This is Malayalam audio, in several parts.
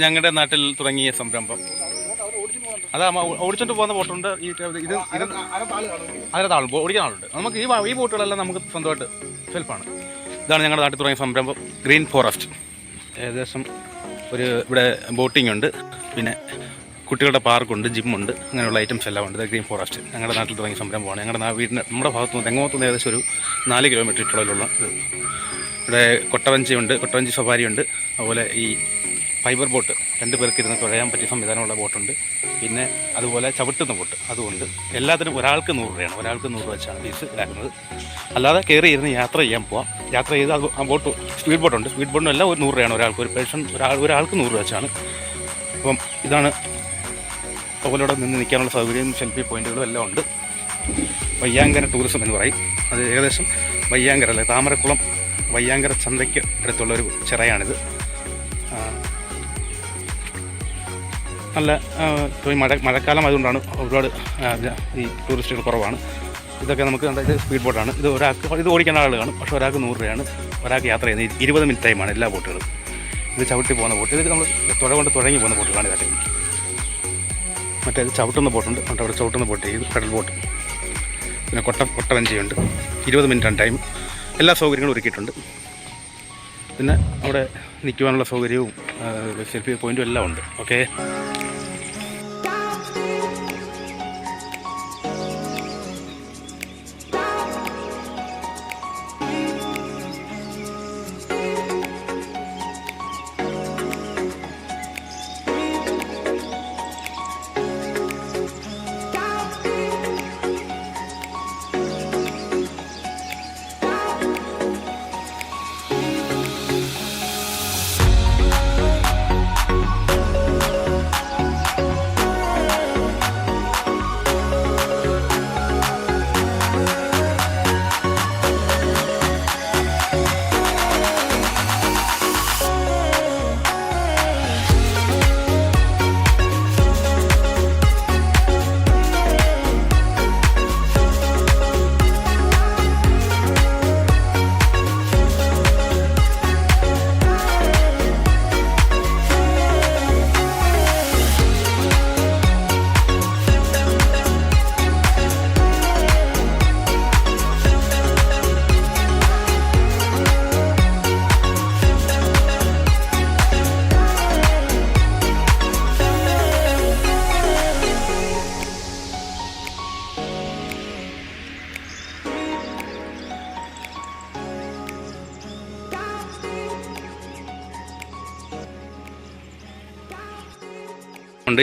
ഞങ്ങളുടെ നാട്ടിൽ തുടങ്ങിയ സംരംഭം. അതാ ഓടിച്ചോണ്ട് പോകുന്ന ബോട്ടുണ്ട്. ഇത് അതിനകത്താളും ഓടിക്കുന്ന ആളുണ്ട്. നമുക്ക് ഈ ബോട്ടുകളെല്ലാം നമുക്ക് സ്വന്തമായിട്ട് സെൽഫാണ്. ഇതാണ് ഞങ്ങളുടെ നാട്ടിൽ തുടങ്ങിയ സംരംഭം ഗ്രീൻ ഫോറസ്റ്റ്. ഏകദേശം ഇവിടെ ബോട്ടിംഗ് ഉണ്ട്, പിന്നെ കുട്ടികളുടെ പാർക്കുണ്ട്, ജിമ്മുണ്ട്, അങ്ങനെയുള്ള ഐറ്റംസ് എല്ലാം ഉണ്ട്. ഗ്രീൻ ഫോറസ്റ്റ് ഞങ്ങളുടെ നാട്ടിൽ തുടങ്ങിയ സംരംഭമാണ്. നമ്മുടെ ഭാഗത്തു നിന്ന് തെങ്ങോത്തുനിന്ന് ഏകദേശം ഒരു 4 കിലോമീറ്റർ ചുറ്റളവിലുള്ള ഇവിടെ കൊട്ടവഞ്ചി സഫാരിയുണ്ട്. അതുപോലെ ഈ ഫൈബർ ബോട്ട് 2 പേർക്ക് ഇരുന്ന് തുഴയാൻ പറ്റിയ സംവിധാനമുള്ള ബോട്ടുണ്ട്. പിന്നെ അതുപോലെ ചവിട്ടുന്ന ബോട്ട് അതുകൊണ്ട് എല്ലാത്തിനും ഒരാൾക്ക് 100 രൂപയാണ്. ഒരാൾക്ക് 100 രൂപ വെച്ചാണ് ഫീസ് ഇടാക്കുന്നത്. അല്ലാതെ കയറി ഇരുന്ന് യാത്ര ചെയ്യാൻ പോവാം. യാത്ര ചെയ്ത് ആ ബോട്ട് സ്പീഡ് ബോട്ടുണ്ട്. സ്പീഡ് ബോട്ടിനും എല്ലാം 100 രൂപയാണ് ഒരാൾക്ക്. ഒരു പേഴ്സൺ ഒരാൾക്ക് 100 രൂപ വെച്ചാണ്. അപ്പം ഇതാണ് അതുപോലെ നിന്ന് നിൽക്കാനുള്ള സൗകര്യം, സെൽഫി പോയിൻറ്റുകളും എല്ലാം ഉണ്ട്. വയ്യാങ്കര ടൂറിസം എന്ന് പറയും. അത് ഏകദേശം വയ്യാങ്കര അല്ലെ താമരക്കുളം വയ്യാങ്കര ചന്തയ്ക്ക് അടുത്തുള്ളൊരു ചിറയാണിത്. നല്ല മഴക്കാലം ആയതുകൊണ്ടാണ് ഒരുപാട് ഈ ടൂറിസ്റ്റുകൾ കുറവാണ്. ഇതൊക്കെ നമുക്ക് ഇത് സ്പീഡ് ബോട്ടാണ്. ഇത് ഓടിക്കേണ്ട ആൾ കാണും, പക്ഷേ ഒരാൾക്ക് 100 രൂപയാണ്. ഒരാൾക്ക് യാത്ര ചെയ്യുന്നത് 20 മിനിറ്റ് ടൈമാണ് എല്ലാ ബോട്ടുകളും. ഇത് ചവിട്ടി പോകുന്ന ബോട്ട്, ഇത് നമ്മൾ കൊണ്ട് തുടങ്ങി പോകുന്ന ബോട്ടുകളാണ് ഇതൊക്കെ. മറ്റേത് ചവിട്ടുന്ന ബോട്ടുണ്ട്, അവിടെ ചവിട്ടുന്ന ബോട്ട്, ഇത് പെഡൽ ബോട്ട്. പിന്നെ കൊട്ടവഞ്ചിയുണ്ട്. 20 മിനിറ്റാണ് ടൈം. എല്ലാ സൗകര്യങ്ങളും ഒരുക്കിയിട്ടുണ്ട്. പിന്നെ അവിടെ നിൽക്കുവാനുള്ള സൗകര്യവും സെൽഫി പോയിൻറ്റും എല്ലാം ഉണ്ട്. ഓക്കെ.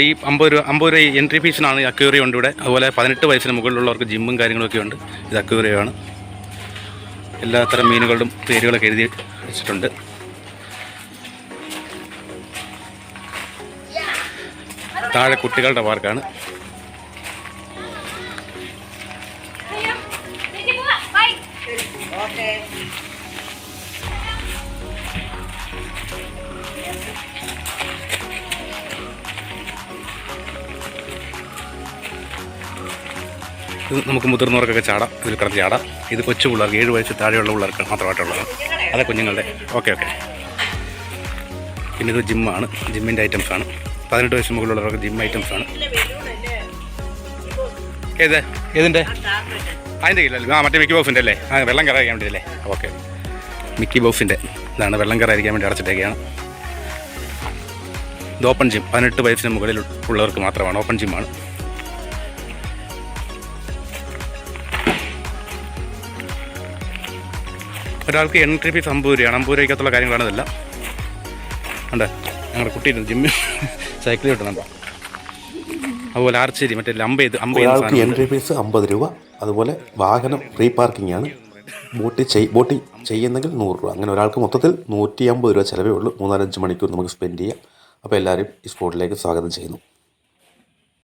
ഈ 50 രൂപ എൻട്രി ഫീസിനാണ് അക്വേറിയം ഉണ്ട് ഇവിടെ. അതുപോലെ 18 വയസ്സിന് മുകളിലുള്ളവർക്ക് ജിമ്മും കാര്യങ്ങളൊക്കെ ഉണ്ട്. ഇത് അക്വേറിയമാണ്. എല്ലാത്തരം മീനുകളുടെ പേരുകളൊക്കെ എഴുതി വെച്ചിട്ടുണ്ട്. താഴെ കുട്ടികളുടെ പാർക്കാണ്. ഇത് നമുക്ക് മുതിർന്നവർക്കൊക്കെ ചാടാം. ഇതിൽ കിടന്ന് ചാടാം. ഇത് കൊച്ചു പിള്ളേർക്ക് 7 വയസ്സ് താഴെയുള്ള പിള്ളേർക്ക് മാത്രമായിട്ടുള്ളത്. അതെ, കുഞ്ഞുങ്ങളുടെ. ഓക്കെ. പിന്നെ ഇത് ജിമ്മാണ്. ജിമ്മിൻ്റെ ഐറ്റംസാണ്. 18 വയസ്സ് മുകളിലുള്ളവർക്ക് ജിം ഐറ്റംസാണ്. ഏതിൻ്റെ അതിൻ്റെ ഇല്ലല്ലോ. മറ്റേ മിക്കി ബോക്സിൻ്റെ അല്ലേ? വെള്ളം കയറാൻ വേണ്ടിയല്ലേ? ഓക്കെ. മിക്കി ബോക്സിൻ്റെ ഇതാണ്. വെള്ളം കയറാതിരിക്കാൻ വേണ്ടി അടച്ചിട്ടേക്കാണ്. ഇത് ഓപ്പൺ ജിം. 18 വയസ്സിന് മുകളിൽ ഉള്ളവർക്ക് മാത്രമാണ്. ഓപ്പൺ ജിമ്മാണ്. ഒരാൾക്ക് എൻട്രി ഫീസ് 50 രൂപയാണ്. 50 രൂപയ്ക്കകത്തുള്ള കാര്യങ്ങളാണ് ഇതെല്ലാം. ഉണ്ട്. ഞങ്ങളുടെ കുട്ടി ജിമ്മിൽ സൈക്കിൾ കിട്ടുന്നുണ്ടോ? അതുപോലെ ആർച്ചേരി മറ്റേ ഒരാൾക്ക് എൻട്രി ഫീസ് 50 രൂപ. അതുപോലെ വാഹനം ഫ്രീ പാർക്കിംഗ് ആണ്. ബോട്ടിംഗ് ചെയ്യുന്നെങ്കിൽ 100 രൂപ. അങ്ങനെ ഒരാൾക്ക് മൊത്തത്തിൽ 150 രൂപ ചിലവേ ഉള്ളൂ. 3-5 മണിക്കൂർ നമുക്ക് സ്പെൻഡ് ചെയ്യാം. അപ്പോൾ എല്ലാവരും ഈ സ്പോട്ടിലേക്ക് സ്വാഗതം ചെയ്യുന്നു.